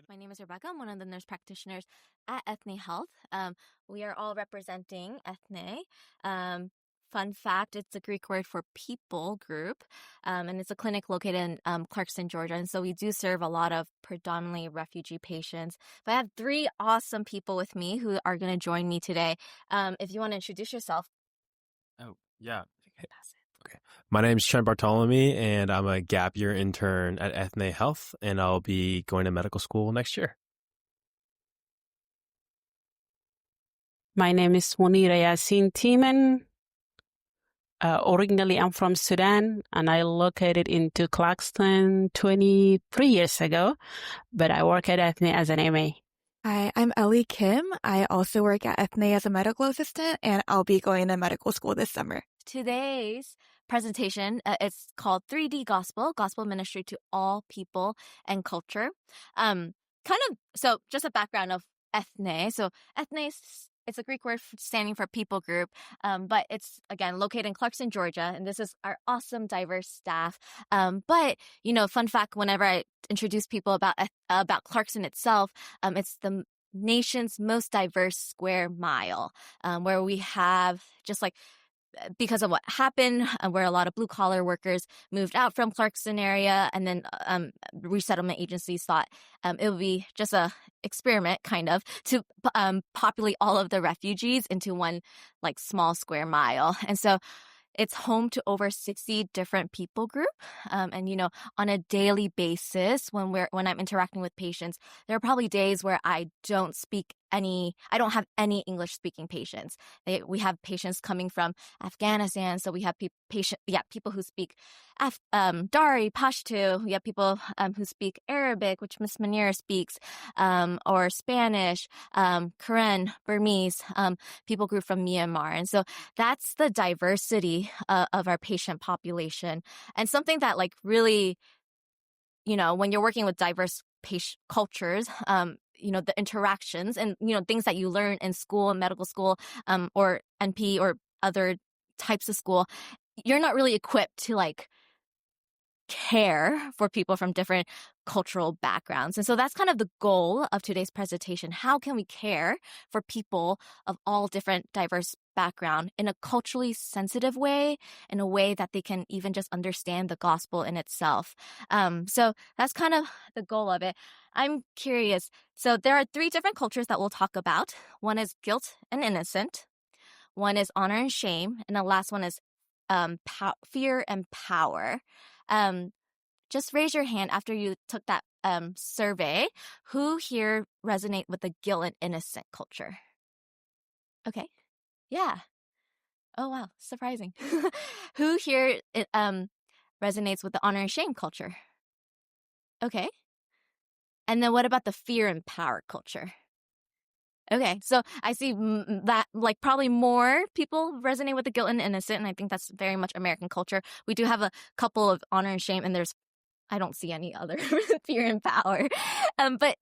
My name is Rebecca. I'm one of the nurse practitioners at Ethne Health. We are all representing Ethne. Fun fact, it's a Greek word for people group, and it's a clinic located in Clarkston, Georgia. And so we do serve a lot of predominantly refugee patients. But I have three awesome people with me who are going to join me today. If you want to introduce yourself. Oh, yeah. Pass it. Okay. My name is Trent Bartholomew, and I'm a gap year intern at Ethne Health, and I'll be going to medical school next year. My name is Munira Yassin Timan. Originally, I'm from Sudan, and I located into Clarkston 23 years ago, but I work at Ethne as an MA. Hi, I'm Ellie Kim. I also work at Ethne as a medical assistant, and I'll be going to medical school this summer. Today's presentation, it's called 3D Gospel, Gospel Ministry to All People and Culture. So just a background of Ethne. So Ethne, it's a Greek word standing for people group, but it's, again, located in Clarkston, Georgia, and this is our awesome, diverse staff. But, fun fact, whenever I introduce people about Clarkston itself, it's the nation's most diverse square mile, where we have just like, because of what happened, where a lot of blue-collar workers moved out from Clarkston area, and then resettlement agencies thought it would be just a experiment, kind of, to populate all of the refugees into one, small square mile. And so it's home to over 60 different people group. And, on a daily basis, when I'm interacting with patients, there are probably days where I don't have any English speaking patients. We have patients coming from Afghanistan. So we have people who speak Dari, Pashto. We have people who speak Arabic, which Miss Manira speaks, or Spanish, Karen, Burmese, people group from Myanmar. And so that's the diversity of our patient population. And something that really, when you're working with diverse patient cultures, the interactions and, things that you learn in school, medical school, or NP or other types of school, you're not really equipped to care for people from different cultural backgrounds. And so that's kind of the goal of today's presentation. How can we care for people of all different diverse background in a culturally sensitive way, in a way that they can even just understand the gospel in itself? So that's kind of the goal of it. I'm curious. So there are three different cultures that we'll talk about. One is guilt and innocent. One is honor and shame. And the last one is fear and power. Just raise your hand after you took that survey. Who here resonate with the guilt and innocent culture? Okay. Yeah. Oh, wow. Surprising. Who here resonates with the honor and shame culture? Okay. And then what about the fear and power culture? Okay, so I see that probably more people resonate with the guilt and innocent, and I think that's very much American culture. We do have a couple of honor and shame, and I don't see any other fear and power. But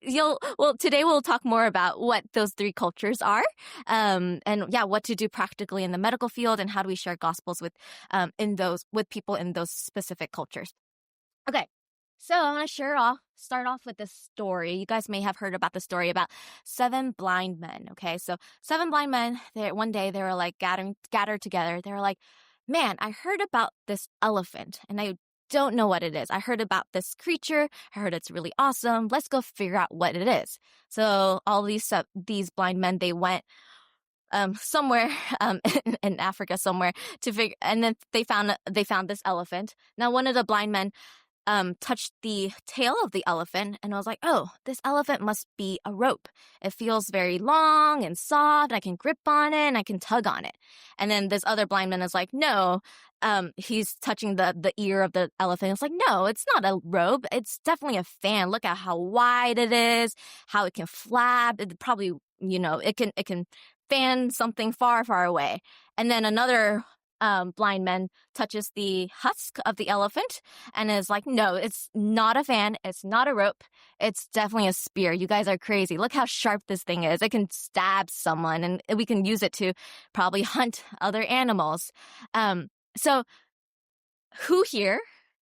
today we'll talk more about what those three cultures are, and what to do practically in the medical field, and how do we share gospels with people in those specific cultures. Okay. So I'm going to start off with this story. You guys may have heard about the story about 7 blind men, okay? So 7 blind men, one day they were gathered together. They were like, man, I heard about this elephant and I don't know what it is. I heard about this creature. I heard it's really awesome. Let's go figure out what it is. So all these blind men, they went somewhere in Africa somewhere to figure, and then they found this elephant. Now one of the blind men touched the tail of the elephant, and I was like, oh, this elephant must be a rope. It feels very long and soft. I can grip on it and I can tug on it. And then this other blind man is like, no, he's touching the ear of the elephant. It's like, no, it's not a rope. It's definitely a fan. Look at how wide it is, how it can flap. It probably, it can fan something far, far away. And then another blind man touches the husk of the elephant and is like, no, it's not a fan. It's not a rope. It's definitely a spear. You guys are crazy. Look how sharp this thing is. It can stab someone, and we can use it to probably hunt other animals. So who here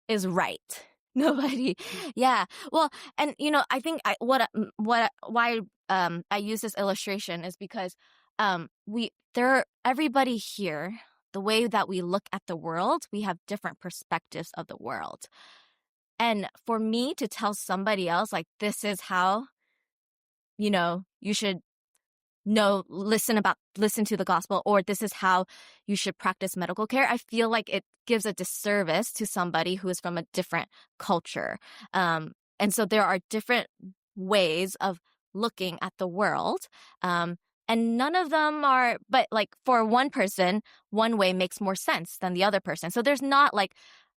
is right? Nobody. Yeah. Well, and I think why I use this illustration is because everybody here, the way that we look at the world, we have different perspectives of the world. And for me to tell somebody else, like, this is how, you should listen to the gospel, or this is how you should practice medical care, I feel like it gives a disservice to somebody who is from a different culture. And so there are different ways of looking at the world. And none of them are, but like for one person, one way makes more sense than the other person. So there's not like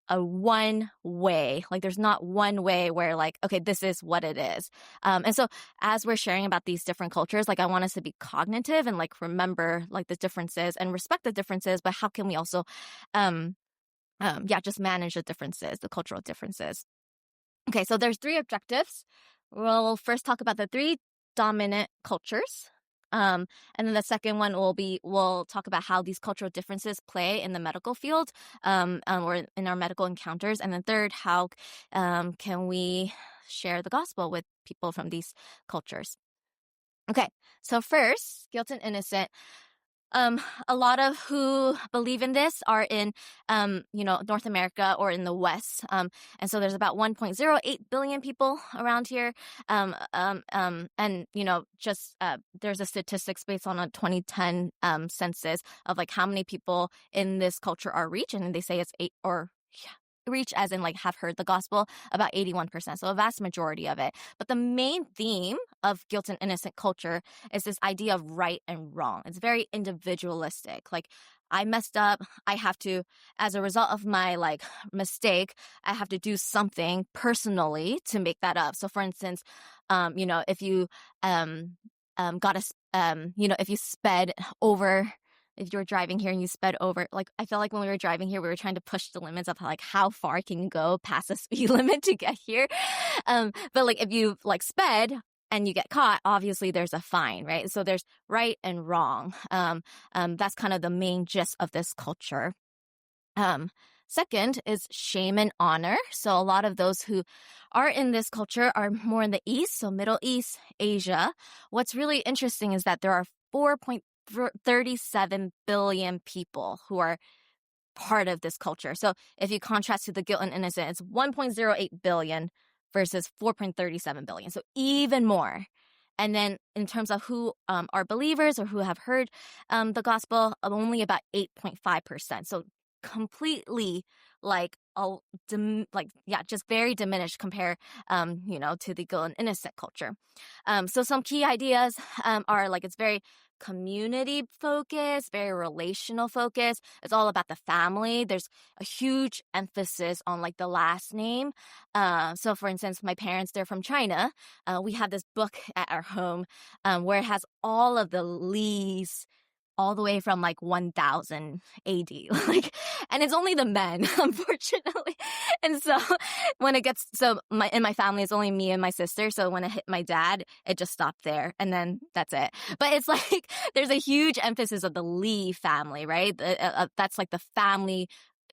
a one way, like there's not one way where like, okay, this is what it is. And so as we're sharing about these different cultures, like I want us to be cognitive and like remember like the differences and respect the differences, but how can we also, just manage the differences, the cultural differences. Okay, so there's 3 objectives. We'll first talk about the 3 dominant cultures. And then the second one we'll talk about how these cultural differences play in the medical field, or in our medical encounters. And then third, how can we share the gospel with people from these cultures? Okay, so first, guilt and innocent. A lot of who believe in this are in, North America or in the West. And so there's about 1.08 billion people around here. And, there's a statistics based on a 2010 census of like how many people in this culture are reached. And they say it's reach as in like have heard the gospel, about 81%, so a vast majority of it. But the main theme of guilt and innocent culture is this idea of right and wrong. It's very individualistic. Like, I messed up, I have to, as a result of my like mistake, I have to do something personally to make that up. So for instance, if you if you sped over, if you were driving here and you sped over, like, I felt like when we were driving here, we were trying to push the limits of like how far can you go past the speed limit to get here. But like if you like sped and you get caught, obviously there's a fine, right? So there's right and wrong. That's kind of the main gist of this culture. Second is shame and honor. So a lot of those who are in this culture are more in the East, so Middle East, Asia. What's really interesting is that there are 4.37 billion people who are part of this culture. So if you contrast to the guilt and innocent, it's 1.08 billion versus 4.37 billion. So even more. And then in terms of who are believers or who have heard the gospel, only about 8.5%. So completely just very diminished compared to the guilt and innocent culture. So some key ideas are like it's very community focused, very relational focused. It's all about the family. There's a huge emphasis on like the last name. So for instance, my parents, they're from China. We have this book at our home where it has all of the Lees all the way from like 1000 AD, and it's only the men, unfortunately. And so in my family, it's only me and my sister. So when it hit my dad, it just stopped there, and then that's it. But it's like there's a huge emphasis of the Lee family, right? That's like the family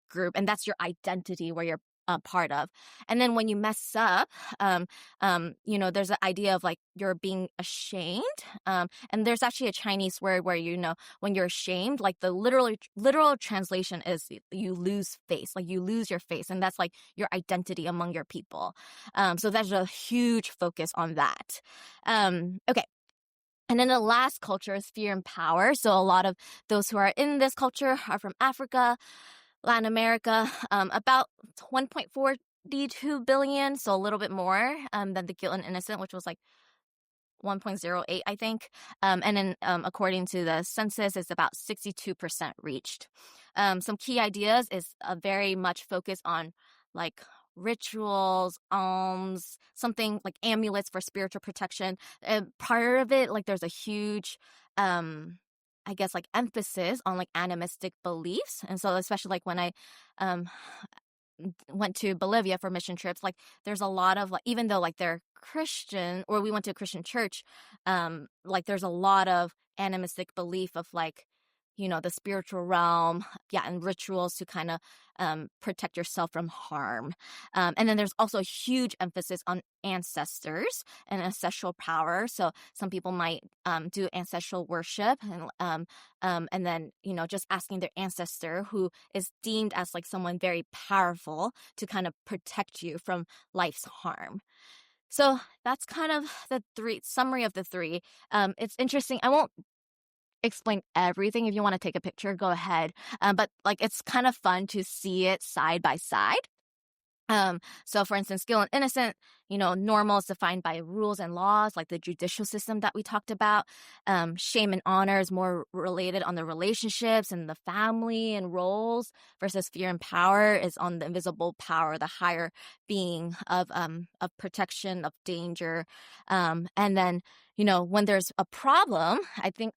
group, and that's your identity where you're part of. And then when you mess up, there's an idea of like you're being ashamed. And there's actually a Chinese word where, when you're ashamed, like the literal translation is you lose face, like you lose your face. And that's like your identity among your people. So there's a huge focus on that. Okay. And then the last culture is fear and power. So a lot of those who are in this culture are from Africa, Latin America, about 1.42 billion, so a little bit more than the guilt and innocent, which was like 1.08, I think. And then according to the census, it's about 62% reached. Some key ideas is very much focused on like rituals, alms, something like amulets for spiritual protection. Part of it, like there's a huge like emphasis on like animistic beliefs. And so especially like when I went to Bolivia for mission trips, like there's a lot of like, even though like they're Christian, or we went to a Christian church, like there's a lot of animistic belief of like the spiritual realm, and rituals to kind of protect yourself from harm. And then there's also a huge emphasis on ancestors and ancestral power. So some people might do ancestral worship and then, just asking their ancestor, who is deemed as like someone very powerful, to kind of protect you from life's harm. So that's kind of the summary of the three. It's interesting. I won't explain everything. If you want to take a picture, go ahead. But like, it's kind of fun to see it side by side. So for instance, guilt and innocent, normal is defined by rules and laws, like the judicial system that we talked about. Shame and honor is more related on the relationships and the family and roles, versus fear and power is on the invisible power, the higher being of protection, of danger. And then, when there's a problem,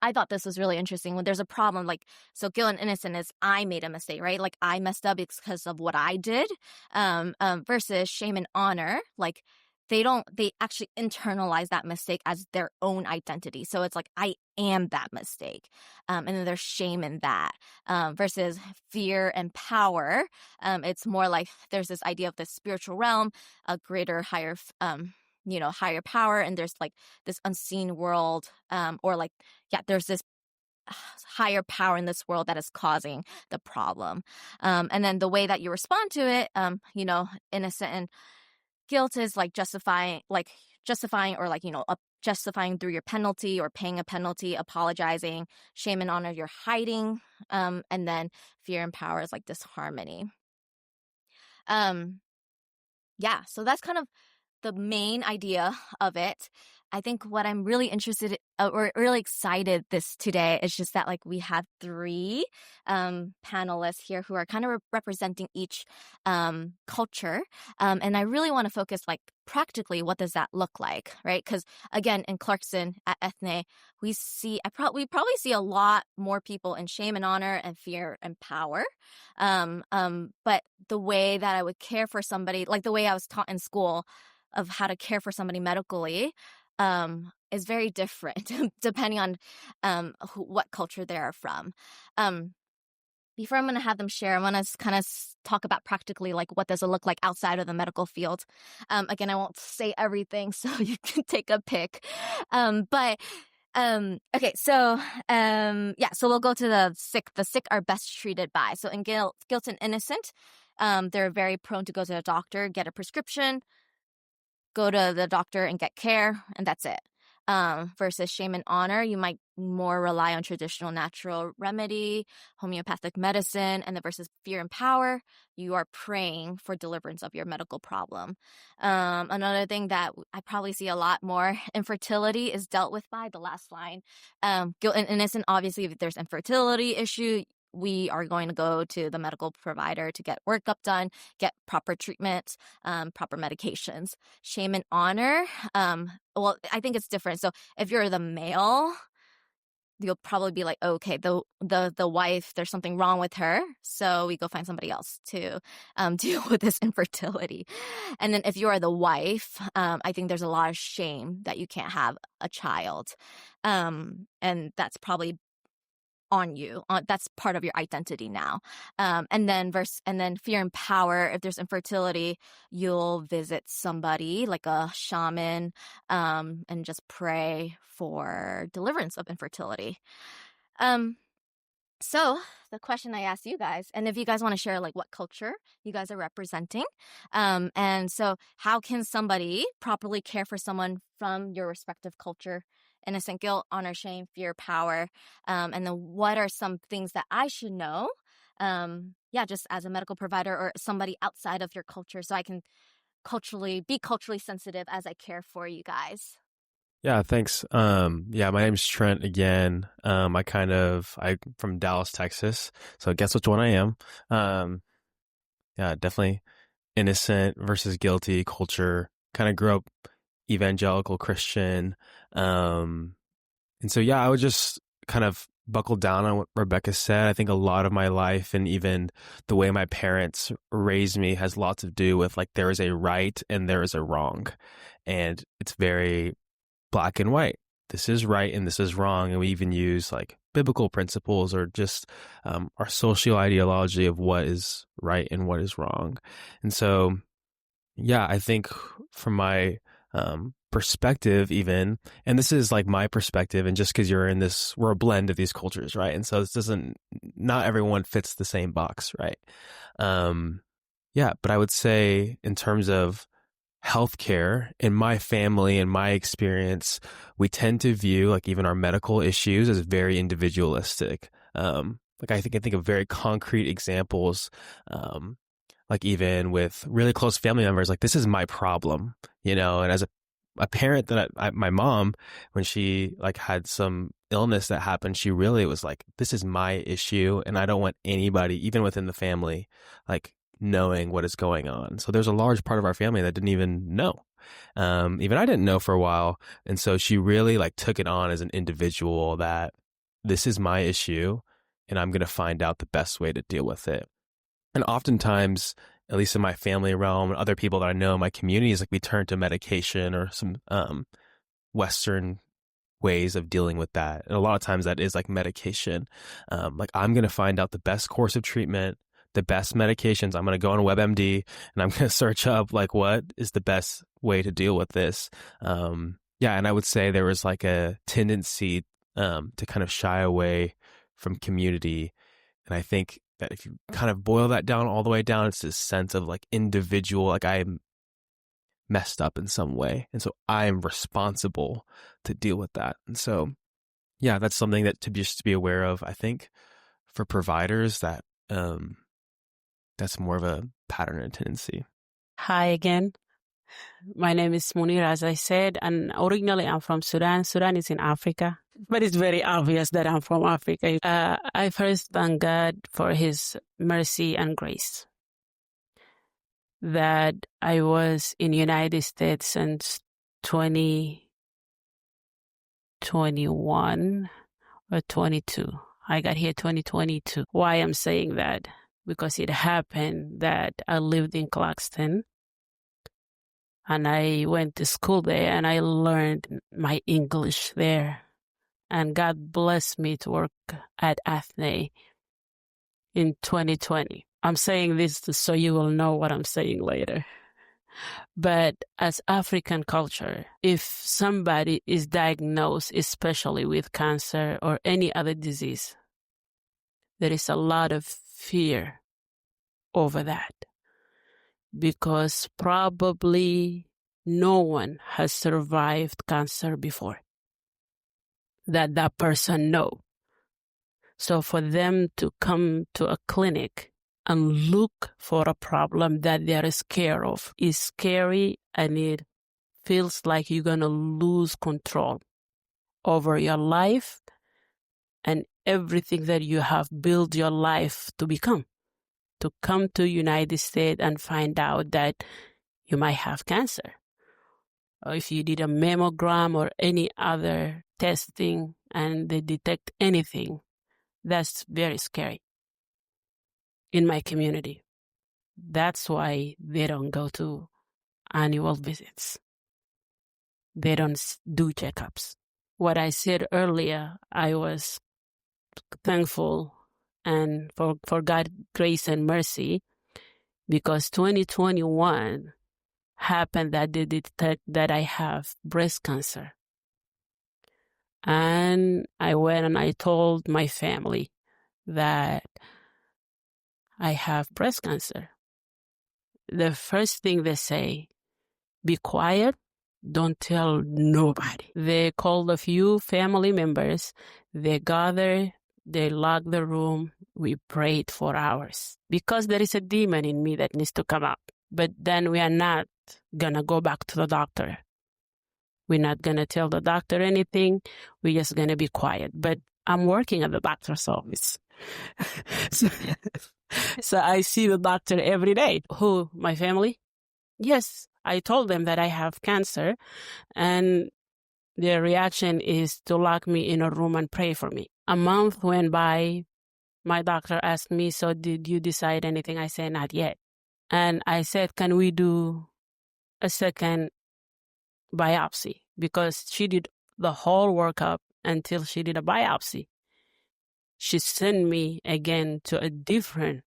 I thought this was really interesting. When there's a problem, like, so guilt and innocent is I made a mistake, right? Like, I messed up because of what I did. Versus shame and honor, like they actually internalize that mistake as their own identity. So it's like, I am that mistake. And then there's shame in that. Versus fear and power. It's more like there's this idea of the spiritual realm, a greater, higher, higher power. And there's like this unseen world, there's this higher power in this world that is causing the problem. And then the way that you respond to it, innocent and guilt is like justifying or like, justifying through your penalty or paying a penalty, apologizing. Shame and honor, you're hiding. And then fear and power is like disharmony. So that's kind of the main idea of it. I think what I'm really interested or really excited today is just that like we have three panelists here who are kind of representing each culture. And I really want to focus like practically, what does that look like, right? Because again, in Clarkson at Ethne, we probably see a lot more people in shame and honor and fear and power. But the way that I would care for somebody, like the way I was taught in school of how to care for somebody medically, is very different depending on what culture they are from. Before I'm going to have them share, I want to kind of talk about practically like what does it look like outside of the medical field. Again, I won't say everything, so you can take a pick. Okay, so we'll go to the sick. The sick are best treated by. So in guilt and innocent, they're very prone to go to the doctor, get a prescription, go to the doctor and get care, and that's it. Versus shame and honor, you might more rely on traditional natural remedy, homeopathic medicine, and then versus fear and power, you are praying for deliverance of your medical problem. Another thing that I probably see a lot more, infertility is dealt with by the last line. Guilt and innocent, obviously, if there's infertility issue, we are going to go to the medical provider to get workup done, get proper treatment, proper medications. Shame and honor, I think it's different. So if you're the male, you'll probably be like, okay, the wife, there's something wrong with her, so we go find somebody else to deal with this infertility. And then if you are the wife, I think there's a lot of shame that you can't have a child, and that's probably on you. That's part of your identity now. And then fear and power. If there's infertility, you'll visit somebody like a shaman, and just pray for deliverance of infertility. So the question I asked you guys, and if you guys want to share like what culture you guys are representing, and so how can somebody properly care for someone from your respective culture? Innocent, guilt, honor, shame, fear, power, and then what are some things that I should know, just as a medical provider or somebody outside of your culture, so I can be culturally sensitive as I care for you guys. Yeah, thanks. My name's Trent again. I'm from Dallas, Texas. So guess which one I am. Definitely innocent versus guilty culture. Kind of grew up evangelical Christian. And so, I would just kind of buckle down on what Rebecca said. I think a lot of my life and even the way my parents raised me has lots to do with like there is a right and there is a wrong. And it's very black and white. this is right and this is wrong. And we even use like biblical principles or just our social ideology of what is right and what is wrong. And so, yeah, I think from my perspective even, and this is like my perspective, and just because you're in this, we're a blend of these cultures, right? And so this doesn't, not everyone fits the same box, right? Yeah, but I would say in terms of healthcare, in my family and my experience, we tend to view like even our medical issues as very individualistic. Like I think of very concrete examples, like even with really close family members, like this is my problem, and as a parent that my mom, when she like had some illness that happened, she really was like, this is my issue and I don't want anybody, even within the family, like knowing what is going on. So there's a large part of our family that didn't even know. Even I didn't know for a while. And so she really like took it on as an individual that this is my issue and I'm going to find out the best way to deal with it. And oftentimes, at least in my family realm and other people that I know in my community, is like we turn to medication or some Western ways of dealing with that. And a lot of times that is like medication. Like I'm going to find out the best course of treatment, the best medications. I'm going to go on WebMD and I'm going to search up like what is the best way to deal with this. Yeah, and I would say there was like a tendency to kind of shy away from community. And I think that if you kind of boil that down all the way down, it's this sense of like individual, like I'm messed up in some way. And so I'm responsible to deal with that. And so, yeah, that's something that to be aware of, I think, for providers that that's more of a pattern and tendency. Hi again. My name is Munir, as I said, and originally I'm from Sudan. Sudan is in Africa, but it's very obvious that I'm from Africa. I first thank God for His mercy and grace that I was in the United States since 2021 or 22. I got here 2022. Why I'm saying that? Because it happened that I lived in Clarkston. And I went to school there and I learned my English there. And God blessed me to work at FNP in 2020. I'm saying this so you will know what I'm saying later. But as African culture, if somebody is diagnosed, especially with cancer or any other disease, there is a lot of fear over that. Because probably no one has survived cancer before that person know. So for them to come to a clinic and look for a problem that they're scared of is scary, and it feels like you're going to lose control over your life and everything that you have built your life to become. To come to United States and find out that you might have cancer. Or if you did a mammogram or any other testing and they detect anything, that's very scary in my community. That's why they don't go to annual visits. They don't do checkups. What I said earlier, I was thankful and for God's grace and mercy, because 2021 happened that they detect that I have breast cancer. And I went and I told my family that I have breast cancer. The first thing they say, be quiet, don't tell nobody. They called a few family members, they gathered, they locked the room, we prayed for hours. Because there is a demon in me that needs to come out. But then we are not gonna go back to the doctor. We're not gonna tell the doctor anything. We're just gonna be quiet. But I'm working at the doctor's office. So I see the doctor every day. Who? My family? Yes. I told them that I have cancer, and their reaction is to lock me in a room and pray for me. A month went by. My doctor asked me, so did you decide anything? I said, not yet. And I said, can we do a second biopsy? Because she did the whole workup until she did a biopsy. She sent me again to a different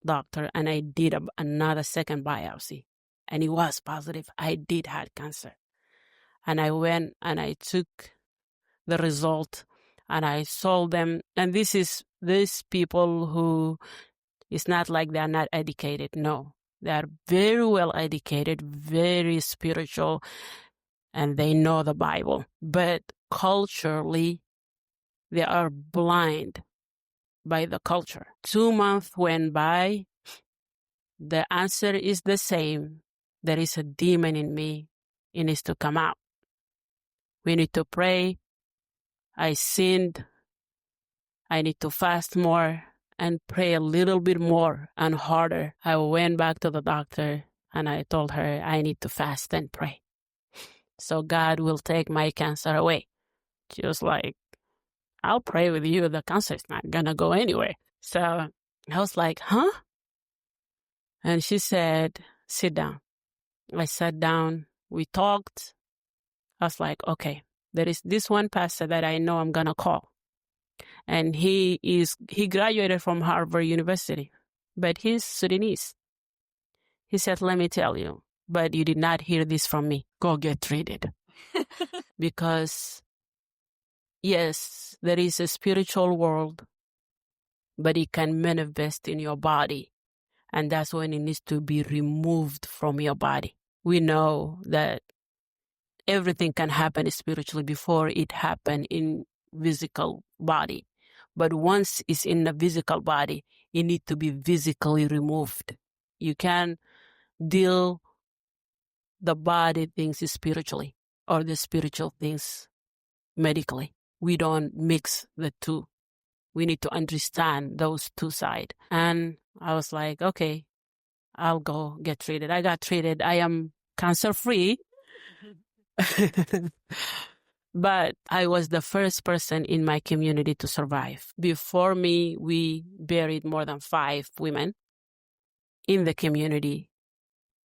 doctor, and I did another second biopsy, and it was positive. I did have cancer. And I went and I took the result and I sold them. And this is these people who, it's not like they're not educated. No, they are very well educated, very spiritual, and they know the Bible. But culturally, they are blind by the culture. 2 months went by. The answer is the same. There is a demon in me. It needs to come out. We need to pray. I sinned. I need to fast more and pray a little bit more and harder. I went back to the doctor and I told her I need to fast and pray, so God will take my cancer away. She was like, I'll pray with you. The cancer is not going to go anywhere. So I was like, huh? And she said, sit down. I sat down. We talked. I was like, okay, there is this one pastor that I know I'm going to call. And he graduated from Harvard University, but he's Sudanese. He said, let me tell you, but you did not hear this from me. Go get treated. Because, yes, there is a spiritual world, but it can manifest in your body. And that's when it needs to be removed from your body. We know that everything can happen spiritually before it happen in physical body. But once it's in the physical body, it needs to be physically removed. You can deal the body things spiritually or the spiritual things medically. We don't mix the two. We need to understand those two sides. And I was like, okay, I'll go get treated. I got treated. I am cancer-free. But I was the first person in my community to survive. Before me, we buried more than 5 women in the community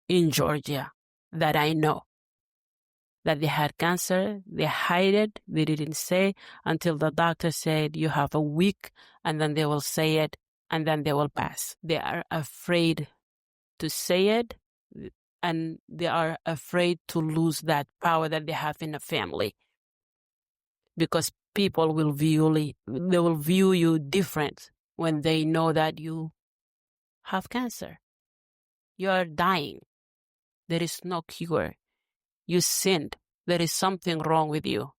in Georgia that I know that they had cancer. They hid it. They didn't say until the doctor said, you have a week, and then they will say it, and then they will pass. They are afraid to say it, and they are afraid to lose that power that they have in the family. Because people will view you different when they know that you have cancer. You are dying. There is no cure. You sinned. There is something wrong with you.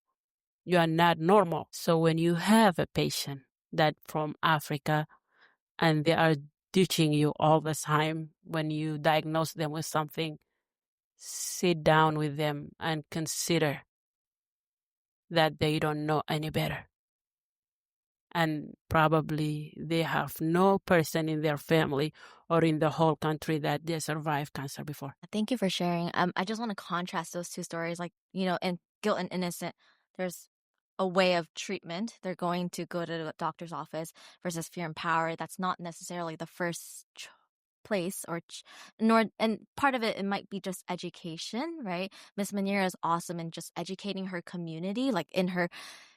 You are not normal. So when you have a patient that from Africa and they are ditching you all the time, when you diagnose them with something, sit down with them and consider that they don't know any better. And probably they have no person in their family or in the whole country that they survived cancer before. Thank you for sharing. I just want to contrast those two stories. Like, in guilt and innocent, there's a way of treatment. They're going to go to the doctor's office versus fear and power. That's not necessarily the first place and part of it might be just education, right? Miss Manira is awesome in just educating her community, like in her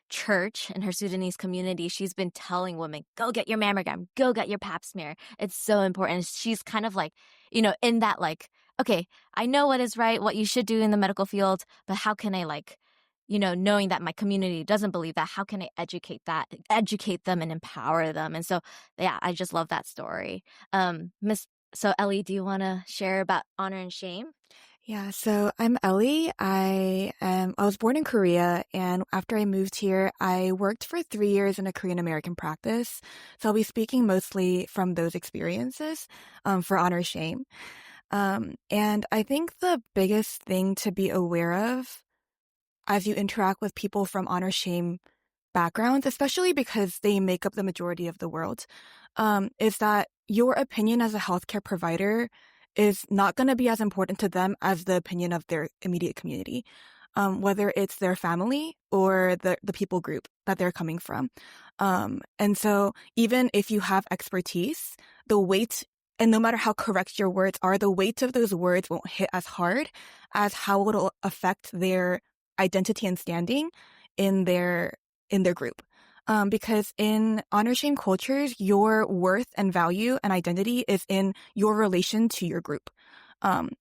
church, in her Sudanese community. She's been telling women, go get your mammogram, go get your pap smear. It's so important. She's kind of like, in that like, okay, I know what is right, what you should do in the medical field, but how can I knowing that my community doesn't believe that, how can I educate them and empower them? And so, yeah, I just love that story. So Ellie, do you want to share about honor and shame? Yeah, so I'm Ellie. I was born in Korea, and after I moved here, I worked for 3 years in a Korean American practice. So I'll be speaking mostly from those experiences for honor shame. And I think the biggest thing to be aware of as you interact with people from honor shame backgrounds, especially because they make up the majority of the world, is that your opinion as a healthcare provider is not going to be as important to them as the opinion of their immediate community, whether it's their family or the people group that they're coming from. And so even if you have expertise, the weight, and no matter how correct your words are, the weight of those words won't hit as hard as how it'll affect their identity and standing in their group. Because in honor shame cultures, your worth and value and identity is in your relation to your group,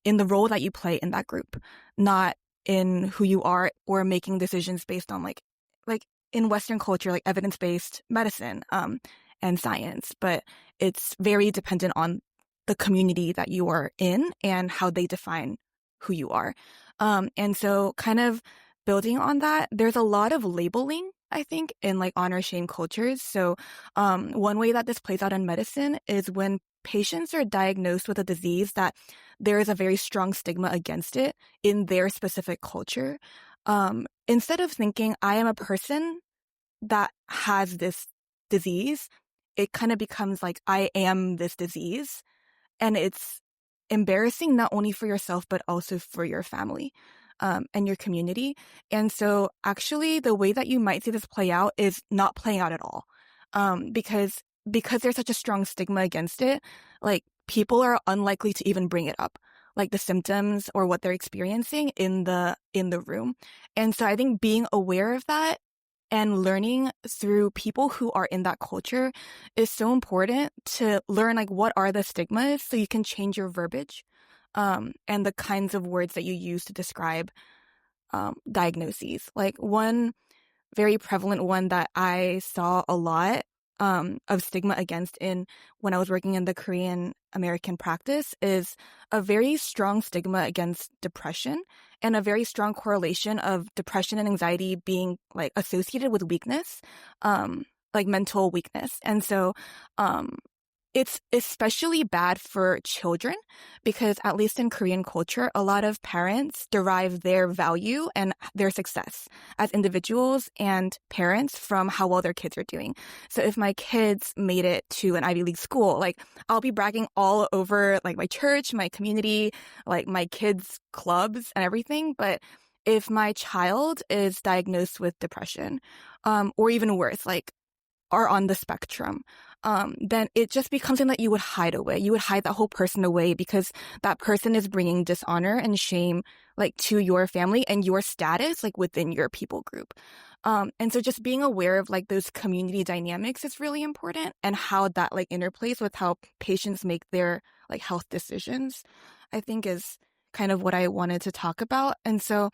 in the role that you play in that group, not in who you are or making decisions based on like in Western culture, like evidence-based medicine, and science. But it's very dependent on the community that you are in and how they define who you are. And so kind of building on that, there's a lot of labeling, I think, in like honor shame cultures. So one way that this plays out in medicine is when patients are diagnosed with a disease that there is a very strong stigma against it in their specific culture. Instead of thinking, I am a person that has this disease, it kind of becomes like, I am this disease. And it's embarrassing not only for yourself, but also for your family and your community. And so actually the way that you might see this play out is not playing out at all. Because there's such a strong stigma against it, like people are unlikely to even bring it up, like the symptoms or what they're experiencing in the room. And so I think being aware of that and learning through people who are in that culture is so important to learn, like, what are the stigmas so you can change your verbiage and the kinds of words that you use to describe diagnoses. Like one very prevalent one that I saw a lot of stigma against when I was working in the Korean American practice is a very strong stigma against depression and a very strong correlation of depression and anxiety being like associated with weakness, like mental weakness. And so it's especially bad for children because at least in Korean culture, a lot of parents derive their value and their success as individuals and parents from how well their kids are doing. So if my kids made it to an Ivy League school, like I'll be bragging all over like my church, my community, like my kids' clubs and everything. But if my child is diagnosed with depression, or even worse, like are on the spectrum, then it just becomes something that you would hide away. You would hide that whole person away because that person is bringing dishonor and shame like to your family and your status like within your people group. And so just being aware of like those community dynamics is really important and how that like interplays with how patients make their like health decisions, I think is kind of what I wanted to talk about. And so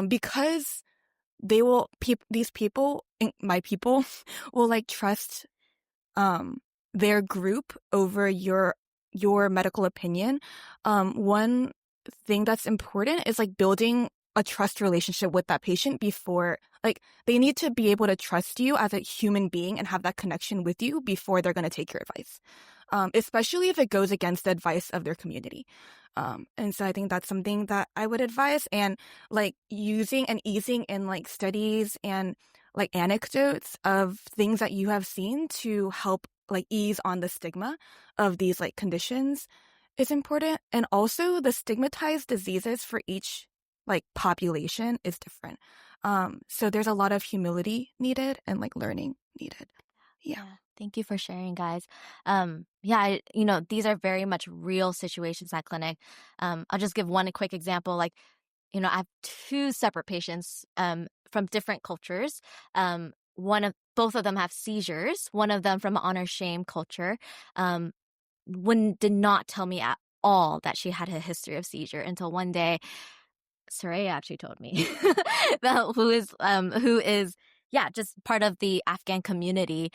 because these people, my people, will like trust their group over your medical opinion. One thing that's important is like building a trust relationship with that patient before, like they need to be able to trust you as a human being and have that connection with you before they're going to take your advice, especially if it goes against the advice of their community. And so I think that's something that I would advise, and like using and easing in like studies and like anecdotes of things that you have seen to help like ease on the stigma of these like conditions is important. And also the stigmatized diseases for each like population is different. So there's a lot of humility needed and like learning needed. Yeah. Thank you for sharing, guys. These are very much real situations at clinic. I'll just give one quick example. Like, I have two separate patients from different cultures. Both of them have seizures. One of them from honor shame culture did not tell me at all that she had a history of seizure until one day Soraya actually told me who is just part of the Afghan community.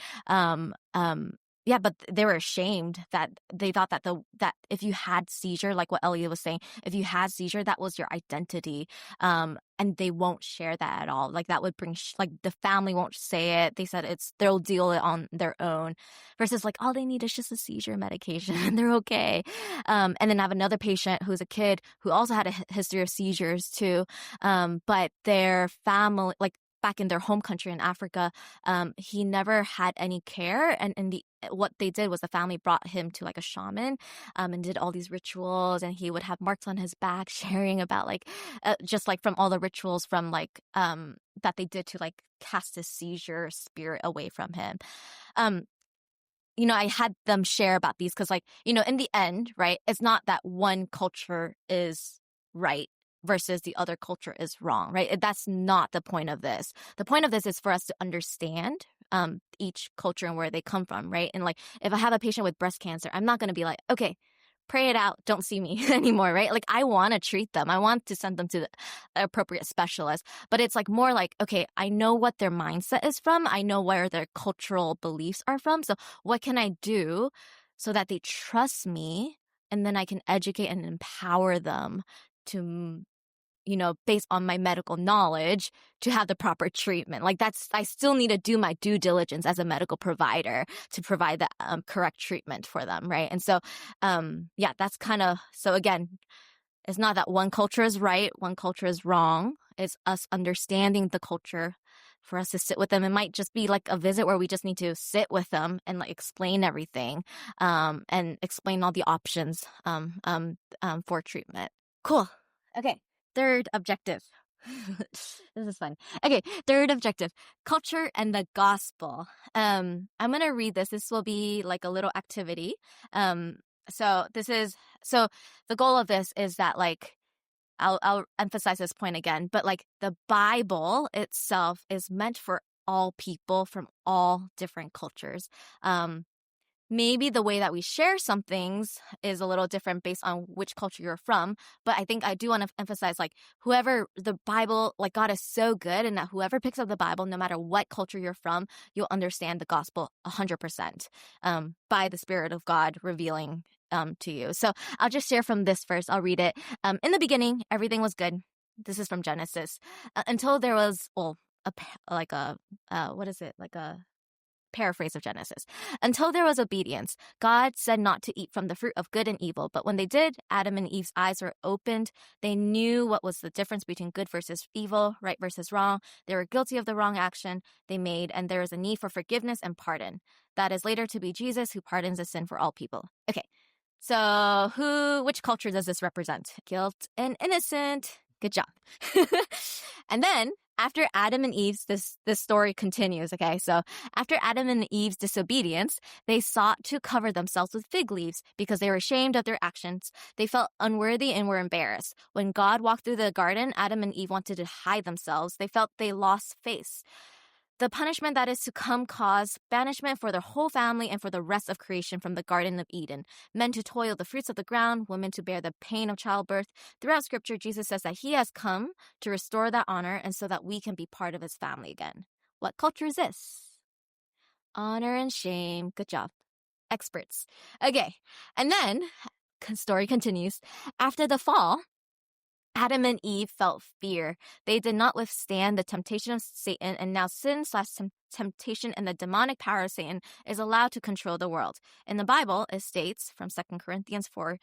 But they were ashamed that they thought that that if you had seizure, like what Elliot was saying, if you had seizure, that was your identity. And they won't share that at all. Like that would bring, the family won't say it. They said they'll deal it on their own versus like all they need is just a seizure medication and they're okay. And then I have another patient who's a kid who also had a history of seizures too. But their family, like back in their home country in Africa, he never had any care. And what they did was the family brought him to like a shaman and did all these rituals, and he would have marks on his back sharing about like just like from all the rituals from like that they did to like cast this seizure spirit away from him. I had them share about these because like, in the end, right, it's not that one culture is right versus the other culture is wrong, right? That's not the point of this. The point of this is for us to understand each culture and where they come from, right? And like, if I have a patient with breast cancer, I'm not going to be like, okay, pray it out, don't see me anymore, right? Like, I want to treat them. I want to send them to the appropriate specialist. But it's like more like, okay, I know what their mindset is from. I know where their cultural beliefs are from. So what can I do so that they trust me? And then I can educate and empower them to, based on my medical knowledge, to have the proper treatment. Like, I still need to do my due diligence as a medical provider to provide the correct treatment for them, right? And so, that's so again, it's not that one culture is right, one culture is wrong. It's us understanding the culture for us to sit with them. It might just be like a visit where we just need to sit with them and like explain everything, and explain all the options for treatment. Cool. Okay. Third objective. This is fun. Okay, third objective, culture and the gospel. I'm going to read this. This will be like a little activity. So the goal of this is that, like, I'll emphasize this point again, but like, the Bible itself is meant for all people from all different cultures. Maybe the way that we share some things is a little different based on which culture you're from. But I think I do want to emphasize, like, whoever the Bible, like, God is so good, and that whoever picks up the Bible, no matter what culture you're from, you'll understand the gospel 100% by the Spirit of God revealing to you. So I'll just share from this first. I'll read it. In the beginning, everything was good. This is from Genesis. Until there was, a paraphrase of Genesis. Until there was obedience, God said not to eat from the fruit of good and evil. But when they did, Adam and Eve's eyes were opened. They knew what was the difference between good versus evil, right versus wrong. They were guilty of the wrong action they made, and there is a need for forgiveness and pardon. That is later to be Jesus, who pardons the sin for all people. Okay, so which culture does this represent? Guilt and innocent. Good job. And then, after Adam and Eve's, this story continues, okay? So after Adam and Eve's disobedience, they sought to cover themselves with fig leaves because they were ashamed of their actions. They felt unworthy and were embarrassed. When God walked through the garden, Adam and Eve wanted to hide themselves. They felt they lost face. The punishment that is to come caused banishment for their whole family and for the rest of creation from the Garden of Eden. Men to toil the fruits of the ground, women to bear the pain of childbirth. Throughout Scripture, Jesus says that he has come to restore that honor and so that we can be part of his family again. What culture is this? Honor and shame. Good job. Experts. Okay, and then, story continues. After the fall, Adam and Eve felt fear. They did not withstand the temptation of Satan, and now sin/temptation and the demonic power of Satan is allowed to control the world. In the Bible, it states from 2 Corinthians 4,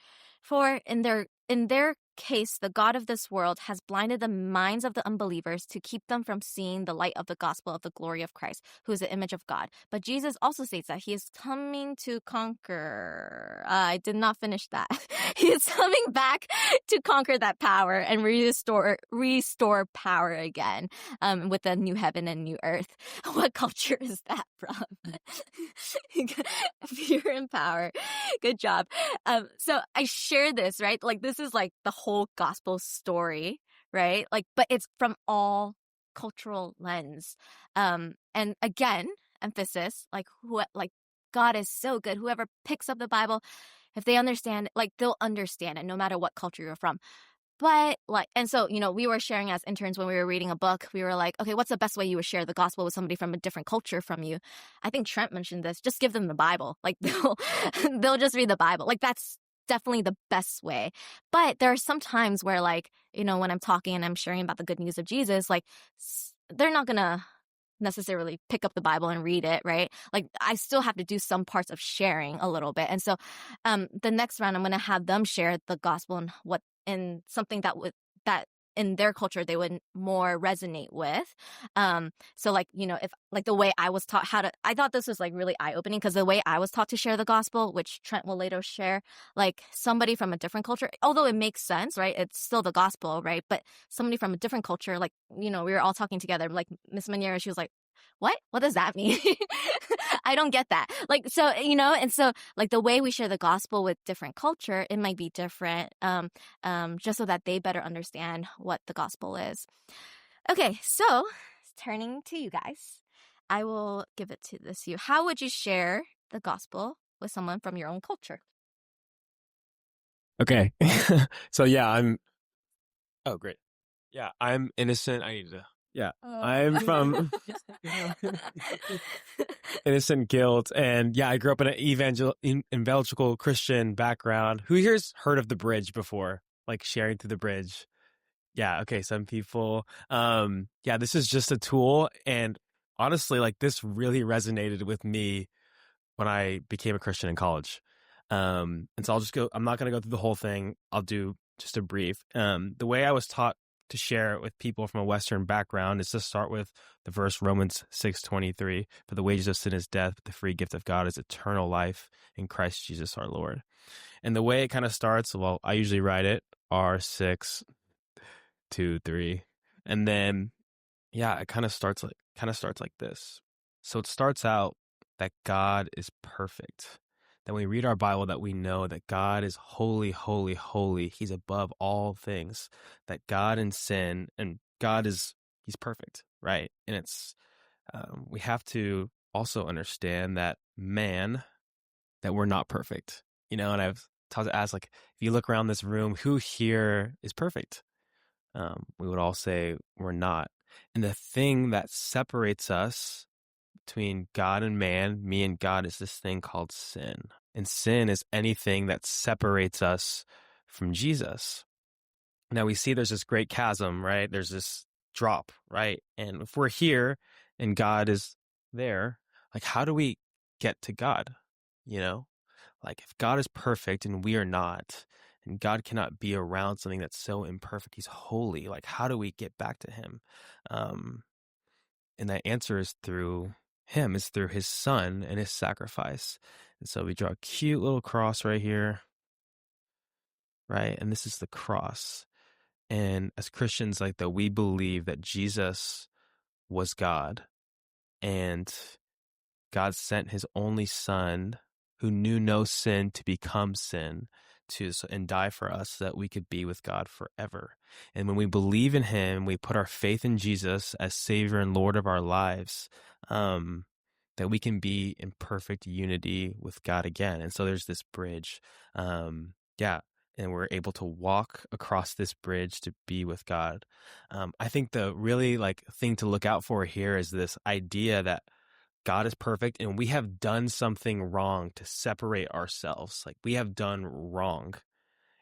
in their case, the God of this world has blinded the minds of the unbelievers to keep them from seeing the light of the gospel of the glory of Christ, who is the image of God. But Jesus also states that he is coming to conquer. I did not finish that. He is coming back to conquer that power and restore power again, with a new heaven and new earth. What culture is that from? Fear and power. Good job. So I share this, right? Like, this is like the whole gospel story, right? Like, but it's from all cultural lens. And again, emphasis, like, God is so good. Whoever picks up the Bible, if they understand, like, they'll understand it no matter what culture you're from. But like, and so, we were sharing as interns when we were reading a book, we were like, okay, what's the best way you would share the gospel with somebody from a different culture from you? I think Trent mentioned this. Just give them the Bible. Like, they'll just read the Bible. Like, that's definitely the best way. But there are some times where, like, when I'm talking and I'm sharing about the good news of Jesus, like, they're not gonna necessarily pick up the Bible and read it, right? Like, I still have to do some parts of sharing a little bit. And so the next round, I'm going to have them share the gospel and something that in their culture they would more resonate with. So, like, if, like, the way I was taught I thought this was like really eye-opening, because the way I was taught to share the gospel, which Trent will later share, like, somebody from a different culture, although it makes sense, right? It's still the gospel, right? But somebody from a different culture, like, we were all talking together, like Miss Maniera, she was like, what does that mean? I don't get that. Like, so, and so like the way we share the gospel with different culture, it might be different, just so that they better understand what the gospel is. Okay, so turning to you guys, I will give it to you. How would you share the gospel with someone from your own culture? Okay. So oh, great. Yeah, I'm innocent. I'm from innocent guilt. And yeah, I grew up in an evangelical Christian background. Who here's heard of the bridge before? Like sharing through the bridge? Yeah. Okay. Some people. Yeah, this is just a tool. And honestly, like this really resonated with me when I became a Christian in college. And so I'm not going to go through the whole thing. I'll do just a brief. The way I was taught to share it with people from a Western background is to start with the verse Romans 6:23. For the wages of sin is death, but the free gift of God is eternal life in Christ Jesus our Lord. And the way it kind of starts, well, I usually write it R6, 2, 3. And then, yeah, it kind of starts like this. So it starts out that God is perfect. That when we read our Bible, that we know that God is holy, holy, holy. He's above all things. That God in sin, and He's perfect, right? And it's we have to also understand that that we're not perfect, And I've taught to ask, like, if you look around this room, who here is perfect? We would all say we're not. And the thing that separates us between God and man, me and God, is this thing called sin. And sin is anything that separates us from Jesus. Now we see there's this great chasm, right? There's this drop, right? And if we're here and God is there, like, how do we get to God? Like, if God is perfect and we are not, and God cannot be around something that's so imperfect, He's holy, like, how do we get back to Him? And that answer is through Him, is through His Son and His sacrifice. And so we draw a cute little cross right here, right? And this is the cross. And as Christians, like, that we believe that Jesus was God, and God sent His only Son, who knew no sin, to become sin and die for us so that we could be with God forever. And when we believe in Him, we put our faith in Jesus as Savior and Lord of our lives, that we can be in perfect unity with God again. And so there's this bridge. And we're able to walk across this bridge to be with God. I think the really thing to look out for here is this idea that God is perfect and we have done something wrong to separate ourselves. Like, we have done wrong.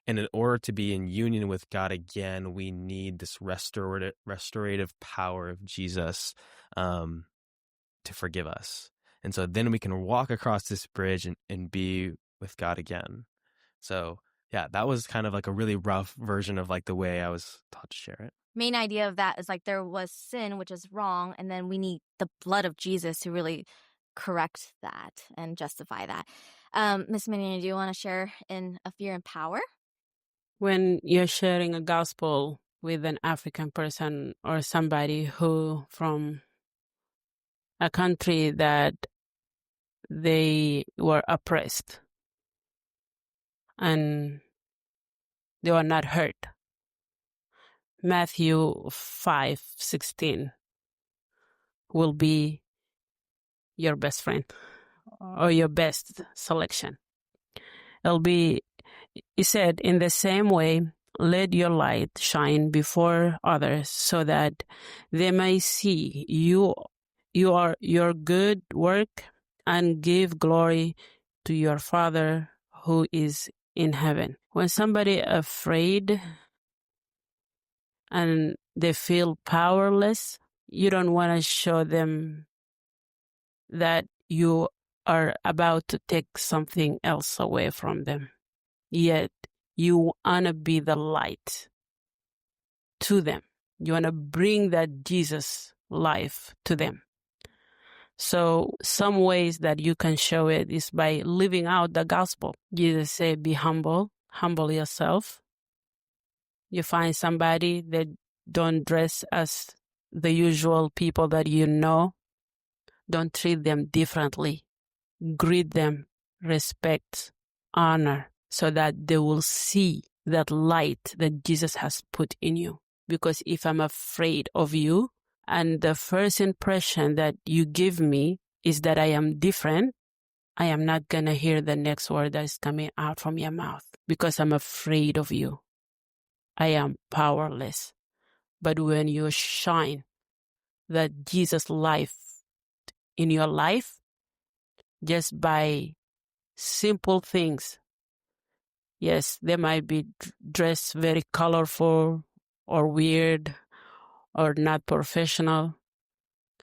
And in order to be in union with God again, we need this restorative power of Jesus to forgive us. And so then we can walk across this bridge and be with God again. So yeah, that was kind of like a really rough version of like the way I was taught to share it. Main idea of that is like there was sin, which is wrong, and then we need the blood of Jesus to really correct that and justify that. Miss Minnie, do you want to share in A Fear and Power? When you're sharing a gospel with an African person or somebody who from a country that they were oppressed and they were not hurt, Matthew 5:16 will be your best friend or your best selection. He said, in the same way, let your light shine before others so that they may see your good work and give glory to your Father who is in heaven. When somebody afraid and they feel powerless, you don't want to show them that you are about to take something else away from them. Yet you want to be the light to them. You want to bring that Jesus life to them. So some ways that you can show it is by living out the gospel. Jesus said, be humble yourself. You find somebody that don't dress as the usual people that you know. Don't treat them differently. Greet them, respect, honor, so that they will see that light that Jesus has put in you. Because if I'm afraid of you, and the first impression that you give me is that I am different, I am not going to hear the next word that is coming out from your mouth because I'm afraid of you. I am powerless. But when you shine that Jesus life in your life, just by simple things, yes, they might be dressed very colorful or weird or not professional.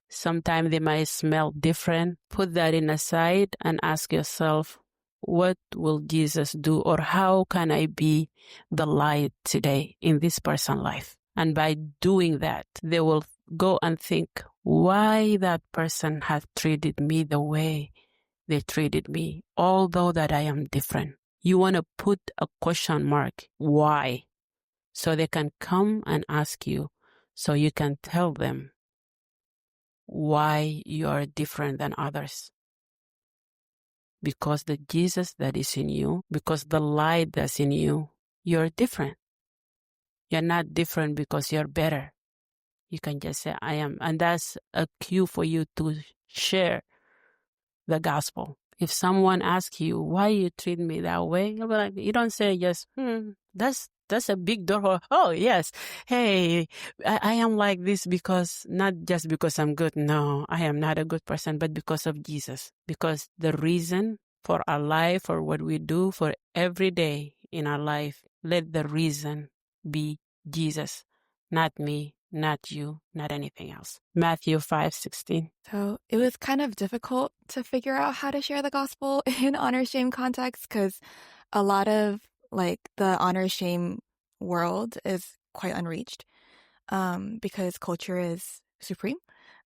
Sometimes they might smell different. Put that in aside and ask yourself, what will Jesus do, or how can I be the light today in this person's life? And by doing that, they will go and think why that person has treated me the way they treated me, although that I am different. You want to put a question mark, why? So they can come and ask you, so you can tell them why you are different than others. Because the Jesus that is in you, because the light that's in you, you're different. You're not different because you're better. You can just say, I am. And that's a cue for you to share the gospel. If someone asks you, why you treat me that way, you'll be like, you don't say just, that's a big door. Oh, yes. Hey, I am like this because, not just because I'm good. No, I am not a good person, but because of Jesus. Because the reason for our life, for what we do, for every day in our life, let the reason be Jesus, not me, not you, not anything else. Matthew 5:16. So it was kind of difficult to figure out how to share the gospel in honor shame context because a lot of like the honor shame world is quite unreached because culture is supreme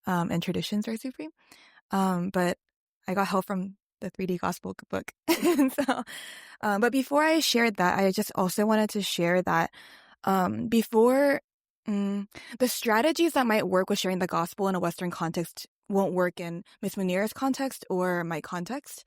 and traditions are supreme. But I got help from the 3D Gospel book. And so, but before I shared that, I just also wanted to share that before the strategies that might work with sharing the gospel in a Western context won't work in Miss Munira's context or my context.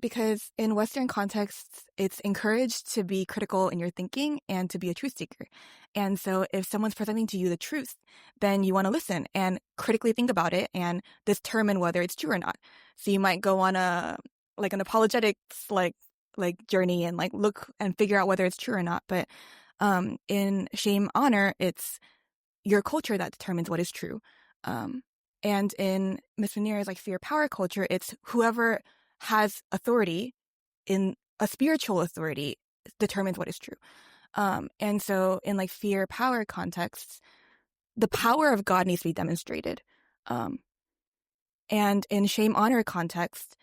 Because in Western contexts, it's encouraged to be critical in your thinking and to be a truth seeker. And so if someone's presenting to you the truth, then you want to listen and critically think about it and determine whether it's true or not. So you might go on an apologetics like journey and look and figure out whether it's true or not. But in shame honor, it's your culture that determines what is true. And in Miss Munira's fear power culture, it's whoever has authority in a spiritual authority determines what is true. And so in fear power contexts, the power of God needs to be demonstrated. And in shame honor context,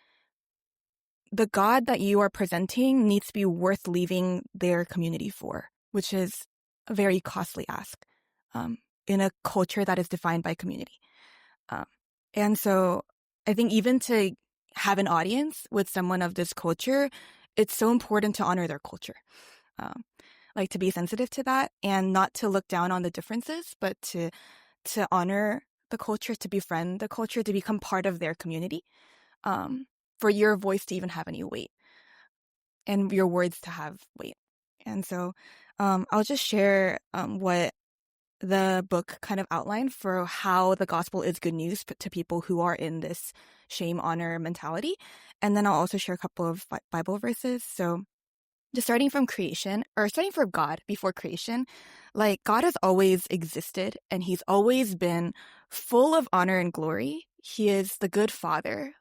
the God that you are presenting needs to be worth leaving their community for, which is a very costly ask in a culture that is defined by community. And so I think even to have an audience with someone of this culture, it's so important to honor their culture. To be sensitive to that and not to look down on the differences, but to honor the culture, to befriend the culture, to become part of their community, for your voice to even have any weight and your words to have weight. And so I'll just share what the book kind of outlined for how the gospel is good news to people who are in this shame honor mentality. And then I'll also share a couple of Bible verses. So just starting from creation, or starting from God before creation, God has always existed and he's always been full of honor and glory. He is the good father,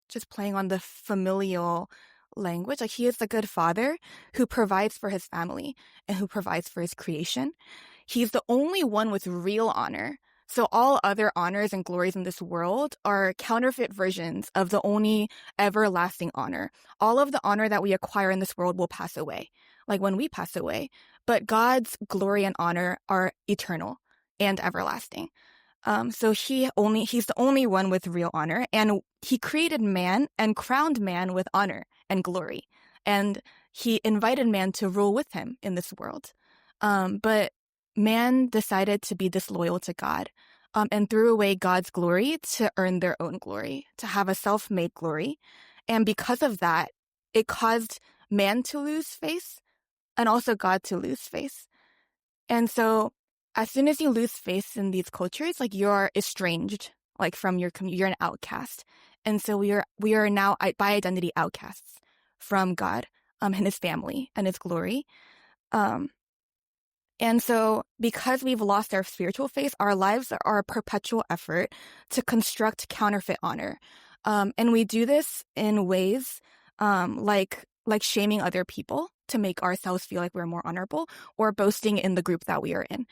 just playing on the familial language. He is the good father who provides for his family and who provides for his creation. He's the only one with real honor. So all other honors and glories in this world are counterfeit versions of the only everlasting honor. All of the honor that we acquire in this world will pass away, when we pass away. But God's glory and honor are eternal and everlasting. So he's the only one with real honor, and he created man and crowned man with honor and glory. And he invited man to rule with him in this world. But man decided to be disloyal to God. and threw away God's glory to earn their own glory, to have a self-made glory. And because of that, it caused man to lose face and also God to lose face. And so as soon as you lose face in these cultures, like you're estranged, like from your community, you're an outcast. And so we are now by identity outcasts from God, and his family and his glory. And so because we've lost our spiritual face, our lives are a perpetual effort to construct counterfeit honor. And we do this in ways like shaming other people to make ourselves feel like we're more honorable, or boasting in the group that we are in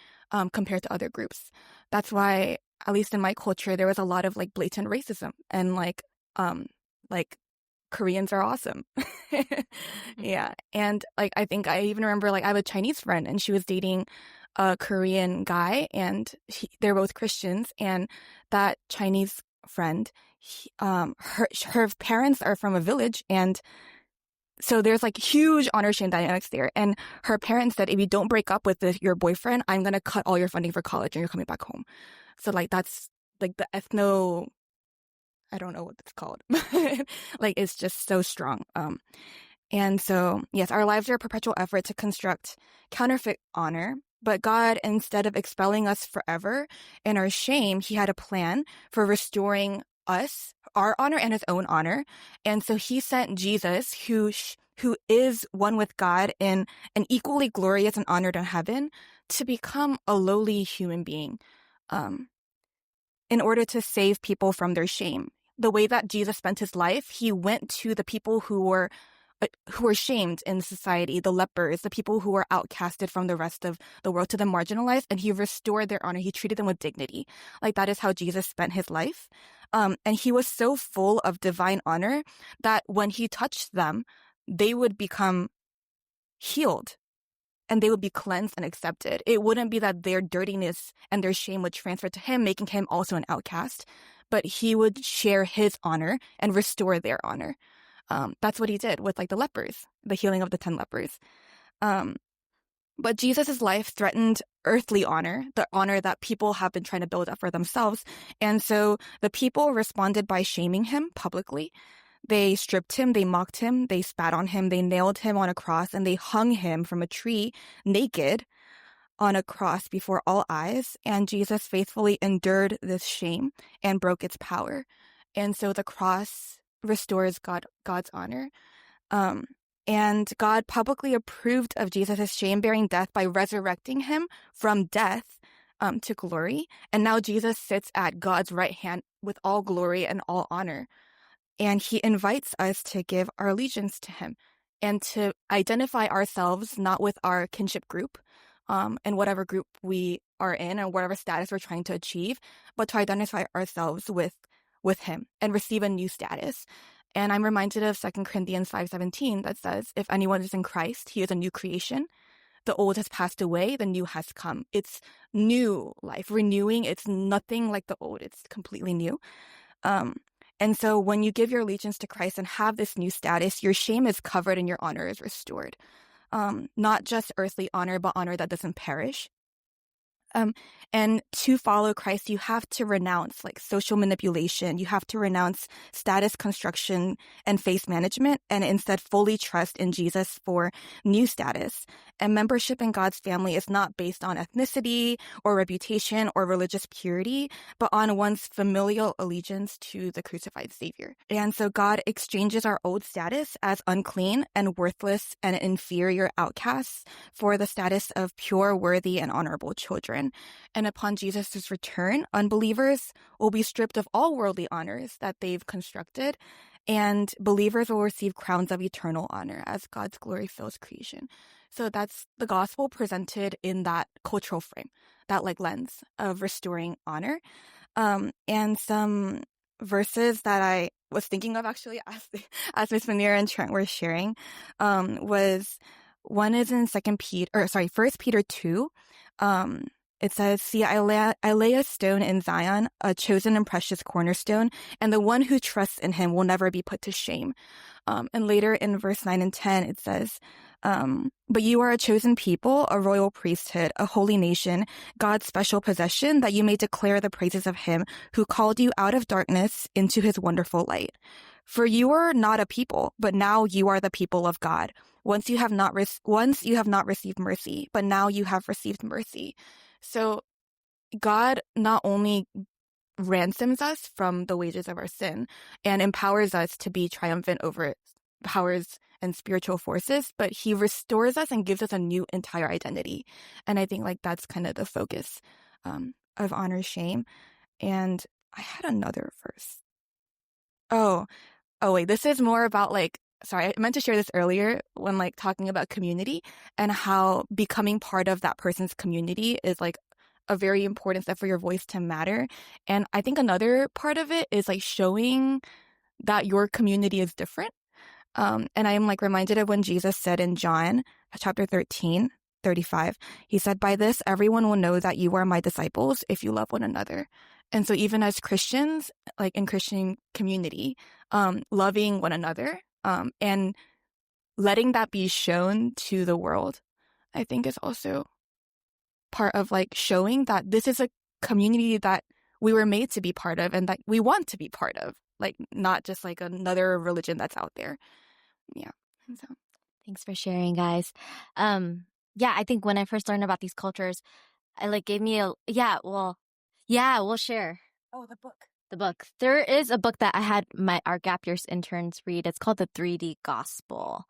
compared to other groups. That's why, at least in my culture, there was a lot of like blatant racism and like Koreans are awesome. Yeah. And like, I think I even remember, like, I have a Chinese friend and she was dating a Korean guy, and they're both Christians. And that Chinese friend, her parents are from a village. And so there's like huge honor shame dynamics there. And her parents said, if you don't break up with your boyfriend, I'm going to cut all your funding for college and you're coming back home. So like, that's like the I don't know what it's called. Like, it's just so strong. And so, yes, our lives are a perpetual effort to construct counterfeit honor. But God, instead of expelling us forever in our shame, he had a plan for restoring us, our honor and his own honor. And so he sent Jesus, who is one with God in an equally glorious and honored in heaven, to become a lowly human being in order to save people from their shame. The way that Jesus spent his life, he went to the people who were shamed in society, the lepers, the people who were outcasted from the rest of the world, to the marginalized, and he restored their honor. He treated them with dignity. Like, that is how Jesus spent his life. And he was so full of divine honor that when he touched them, they would become healed and they would be cleansed and accepted. It wouldn't be that their dirtiness and their shame would transfer to him, making him also an outcast, but he would share his honor and restore their honor. That's what he did with like the lepers, the healing of the 10 lepers. But Jesus' life threatened earthly honor, the honor that people have been trying to build up for themselves. And so the people responded by shaming him publicly. They stripped him, they mocked him, they spat on him, they nailed him on a cross, and they hung him from a tree naked on a cross before all eyes. And Jesus faithfully endured this shame and broke its power. And so the cross restores God's honor. And God publicly approved of Jesus' shame-bearing death by resurrecting him from death to glory. And now Jesus sits at God's right hand with all glory and all honor. And he invites us to give our allegiance to him and to identify ourselves not with our kinship group and whatever group we are in and whatever status we're trying to achieve, but to identify ourselves with him and receive a new status. And I'm reminded of 2 Corinthians 5:17 that says, if anyone is in Christ, he is a new creation. The old has passed away, the new has come. It's new life, renewing. It's nothing like the old. It's completely new. And so when you give your allegiance to Christ and have this new status, your shame is covered and your honor is restored. Not just earthly honor, but honor that doesn't perish. And to follow Christ, you have to renounce like social manipulation. You have to renounce status construction and face management, and instead fully trust in Jesus for new status. And membership in God's family is not based on ethnicity or reputation or religious purity, but on one's familial allegiance to the crucified Savior. And so God exchanges our old status as unclean and worthless and inferior outcasts for the status of pure, worthy, and honorable children. And upon Jesus' return, unbelievers will be stripped of all worldly honors that they've constructed, and believers will receive crowns of eternal honor as God's glory fills creation. So that's the gospel presented in that cultural frame, that like lens of restoring honor. And some verses that I was thinking of actually as Ms. Manira and Trent were sharing was one is in 1 Peter 2, it says, "See, I lay a stone in Zion, a chosen and precious cornerstone, and the one who trusts in him will never be put to shame." And later in verse 9 and 10, it says, "But you are a chosen people, a royal priesthood, a holy nation, God's special possession, that you may declare the praises of him who called you out of darkness into his wonderful light. For you were not a people, but now you are the people of God. Once you have not received mercy, but now you have received mercy." So God not only ransoms us from the wages of our sin and empowers us to be triumphant over powers and spiritual forces, but he restores us and gives us a new entire identity. And I think like that's kind of the focus of honor shame. And I had another verse. Oh wait, this is more about like, sorry, I meant to share this earlier when like talking about community and how becoming part of that person's community is like a very important step for your voice to matter. And I think another part of it is like showing that your community is different. And I am like reminded of when Jesus said in John chapter 13:35, he said, "By this, everyone will know that you are my disciples if you love one another." And so even as Christians, like in Christian community, loving one another, and letting that be shown to the world, I think is also part of like showing that this is a community that we were made to be part of and that we want to be part of, like not just like another religion that's out there. Yeah. And so Thanks for sharing, guys. Yeah, I think when I first learned about these cultures, it like gave me we'll share the book. There is a book that I had our gap years interns read. It's called The 3D Gospel.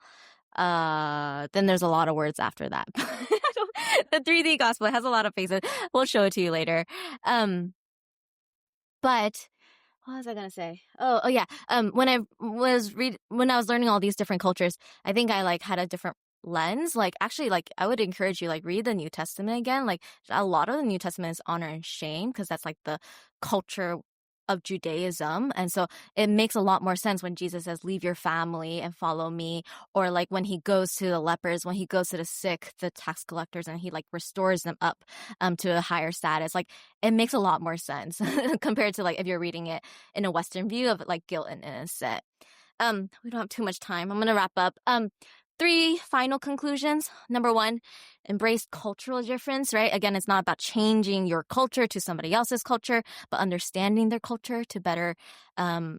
Then there's a lot of words after that. The 3D Gospel has a lot of faces. We'll show it to you later. But what was I gonna say? Oh yeah. When I was learning all these different cultures, I think I like had a different lens. Like actually, like I would encourage you like read the New Testament again. Like a lot of the New Testament is honor and shame because that's like the culture of Judaism. And so it makes a lot more sense when Jesus says, "Leave your family and follow me." Or like when he goes to the lepers, when he goes to the sick, the tax collectors, and he like restores them up to a higher status. Like it makes a lot more sense compared to like if you're reading it in a Western view of like guilt and innocent. We don't have too much time. I'm going to wrap up. 3 final conclusions. Number 1, embrace cultural difference, right? Again, it's not about changing your culture to somebody else's culture, but understanding their culture to better so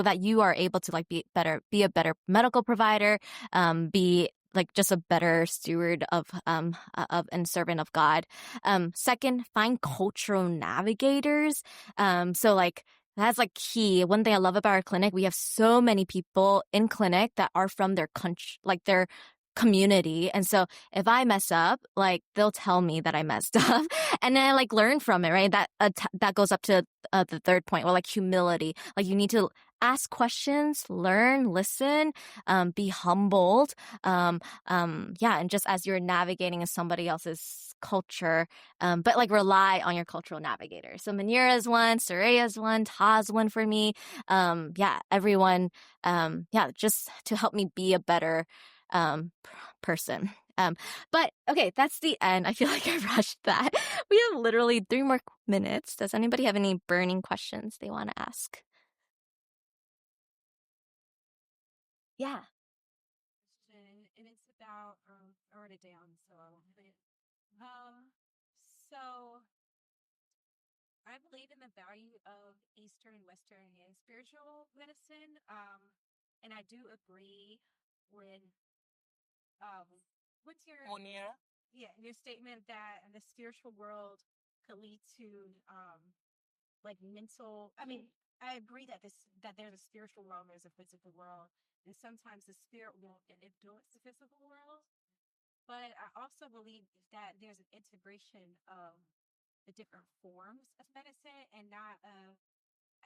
that you are able to like be a better medical provider, be like just a better steward of and servant of God. Second, find cultural navigators. So like that's like key. One thing I love about our clinic, we have so many people in clinic that are from their country, like their community. And so if I mess up, like they'll tell me that I messed up and then I like learn from it, right? That goes up to the third point, or like humility. Like you need to ask questions, learn, listen, be humbled. And just as you're navigating in somebody else's culture, but like rely on your cultural navigator. So Manira's one, Soraya's one, Ta's one for me. Everyone, just to help me be a better person. But okay, that's the end. I feel like I rushed that. We have literally 3 more minutes. Does anybody have any burning questions they want to ask? Yeah. And it's about I wrote it down, so I won't put it. So I believe in the value of Eastern, Western, and spiritual medicine. And I do agree with what's your your statement that the spiritual world could lead to like mental. I mean, I agree that there's a spiritual world, there's a physical world, and sometimes the spirit world can influence the physical world. But I also believe that there's an integration of the different forms of medicine, and not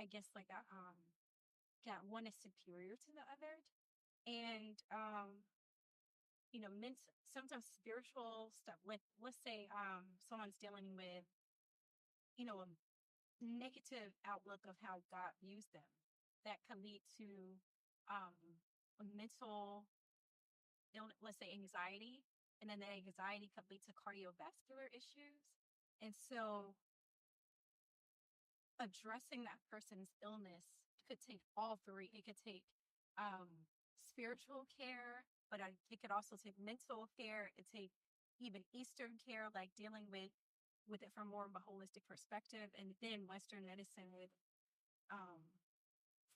I guess like that one is superior to the other. And sometimes spiritual stuff. With let's say someone's dealing with a negative outlook of how God views them, that can lead to a mental illness, let's say anxiety, and then the anxiety could lead to cardiovascular issues. And so addressing that person's illness could take all three. It could take spiritual care, but it could also take mental care. It take even Eastern care, like dealing with it from more of a holistic perspective, and then Western medicine with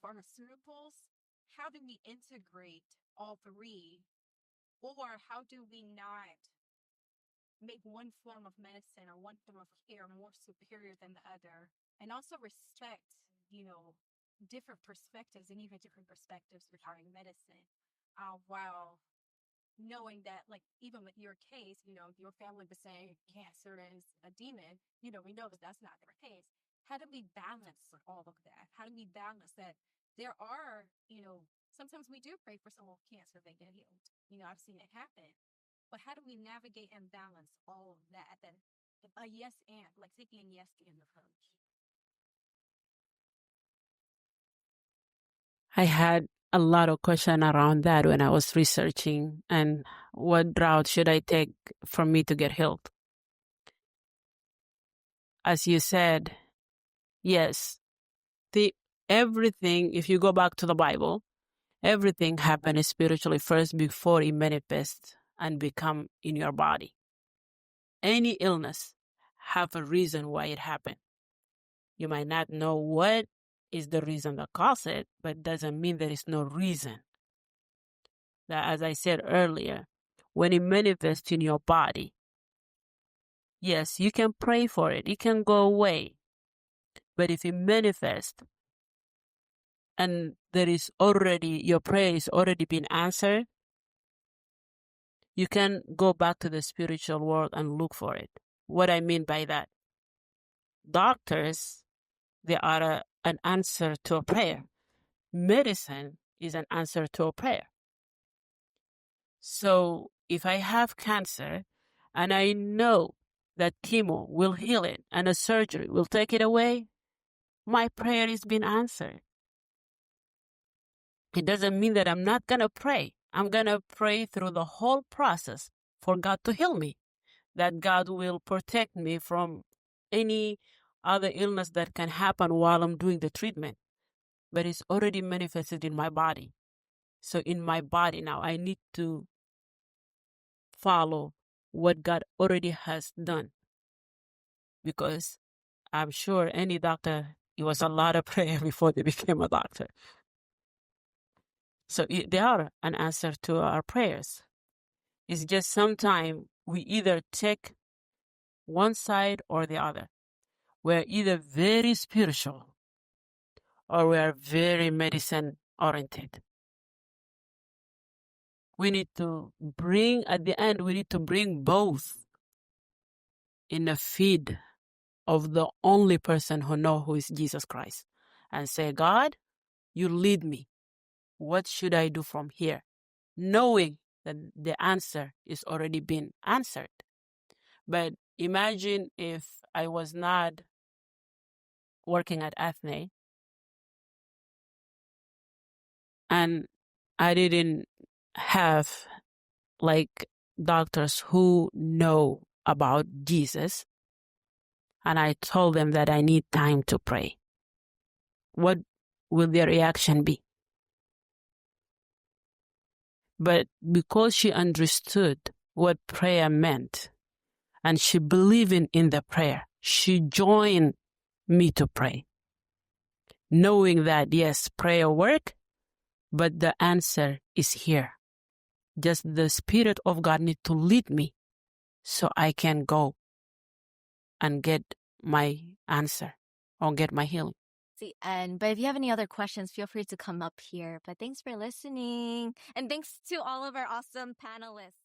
pharmaceuticals. How do we integrate all three, or how do we not make one form of medicine or one form of care more superior than the other, and also respect, different perspectives and even different perspectives regarding medicine, while knowing that, like, even with your case, your family was saying cancer is a demon, we know that that's not their case. How do we balance all of that? How do we balance that there are, sometimes we do pray for someone with cancer, they get healed. I've seen it happen. But how do we navigate and balance all of that? Then a yes and, like taking a yes and approach. I had a lot of questions around that when I was researching and what route should I take for me to get healed. As you said, yes, everything, if you go back to the Bible, everything happened spiritually first before it manifests and become in your body. Any illness have a reason why it happened. You might not know what is the reason that caused it, but it doesn't mean there is no reason. That, as I said earlier, when it manifests in your body, yes, you can pray for it. It can go away. But if it manifests and your prayer is already been answered, you can go back to the spiritual world and look for it. What I mean by that, doctors, they are an answer to a prayer. Medicine is an answer to a prayer. So if I have cancer and I know that chemo will heal it and a surgery will take it away, my prayer is being answered. It doesn't mean that I'm not going to pray. I'm going to pray through the whole process for God to heal me, that God will protect me from any other illness that can happen while I'm doing the treatment. But it's already manifested in my body. So in my body now, I need to follow what God already has done. Because I'm sure any doctor, it was a lot of prayer before they became a doctor. So they are an answer to our prayers. It's just sometimes we either take one side or the other. We're either very spiritual or we are very medicine oriented. We need to bring both in the feed of the only person who knows who is Jesus Christ and say, God, you lead me. What should I do from here? Knowing that the answer is already been answered. But imagine if I was not working at FNP and I didn't have like doctors who know about Jesus, and I told them that I need time to pray. What will their reaction be? But because she understood what prayer meant and she believed in the prayer, she joined me to pray, knowing that, yes, prayer work, but the answer is here. Just the Spirit of God needs to lead me so I can go and get my answer or get my healing. The end. But if you have any other questions, feel free to come up here. But thanks for listening. And thanks to all of our awesome panelists.